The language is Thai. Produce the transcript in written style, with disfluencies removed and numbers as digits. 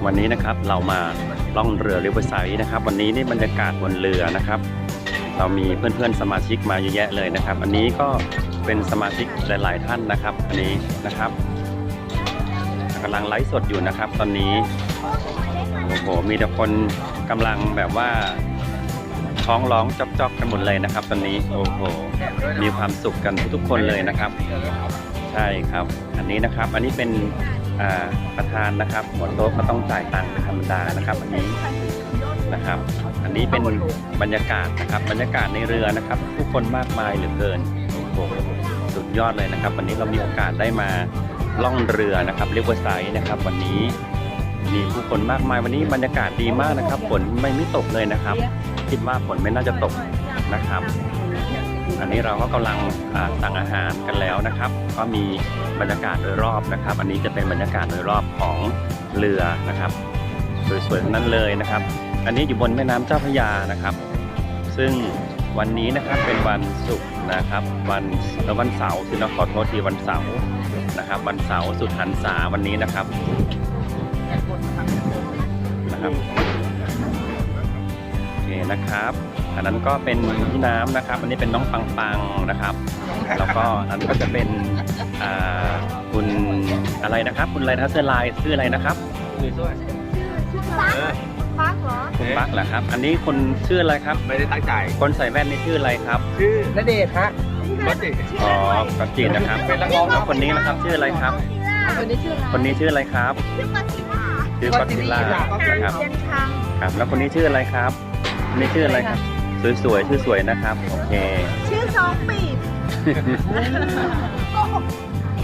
วันนี้นะครับเรามาล่องเรือริเวอร์ไซด์นะครับวันนี้นี่บรรยากาศบนเรือนะครับเรามีเพื่อนๆสมาชิกมาเยอะแยะเลยนะครับ อันนี้ก็เป็นสมาชิกหลายๆท่านนะครับอันนี้นะครับกำลังไลฟ์สดอยู่นะครับตอนนี้โอ้โหมีแต่คนกำลังแบบว่าท้องร้องจ๊อกๆกันหมดเลยนะครับตอนนี้โอ้โหมีความสุขกันทุกคนเลยนะครับใช่ครับอันนี้นะครับอันนี้เป็นประธานนะครับหัวโต๊ะก็ต้องจ่ายตังค์เป็นธรรมดานะครับอันนี้นะครับอันนี้เป็นบรรยากาศนะครับบรรยากาศในเรือนะครับผู้คนมากมายเหลือเกินโอ้โหสุดยอดเลยนะครับวันนี้เรามีโอกาสได้มาล่องเรือนะครับริเวอร์ไซด์นะครับวันนี้มีผู้คนมากมายวันนี้บรรยากาศดีมากนะครับฝนไม่ตกเลยนะครับคิดว่าฝนไม่น่าจะตกนะครับอันนี้เราก็กำลังสั่งอาหารกันแล้วนะครับก็มีบรรยากาศโดยรอบนะครับอันนี้จะเป็นบรรยากาศโดยรอบของเรือนะครับสวยๆทั้งนั้นเลยนะครับอันนี้อยู่บนแม่น้ำเจ้าพระยานะครับซึ่งวันนี้นะครับเป็นวันศุกร์นะครับวันเสาร์คือเราขอโทษทีวันเสาร์นะครับวันเสาร์สุดหันษาวันนี้นะครับโอเคนะครับอันนั้นก็เป็นพี่น้ำนะครับอันนี้เป็นน้องปังนะครับแล้วก็อันนี้ก็จะเป็นคุณอะไรนะครับคุณอะไรนะเสื้อลายชื่ออะไรนะครับปักเหรอคุณปักเหรอครับอันนี้คนชื่ออะไรครับไม่ได้ตั้งใจคนใส่แว่นนี่ชื่ออะไรครับชื่อณเดชน์ฮะก็จิอ๋อก็จีนนะครับเป็นนักร้องคนนี้นะครับชื่ออะไรครับคนนี้ชื่ออะไรครับชื่อก็ซิล่านะครับครับแล้วคนนี้ชื่ออะไรครับคนนี้ชื่ออะไรครับสวยๆชื่อสวยนะครับโอเคชื่อสองปีบ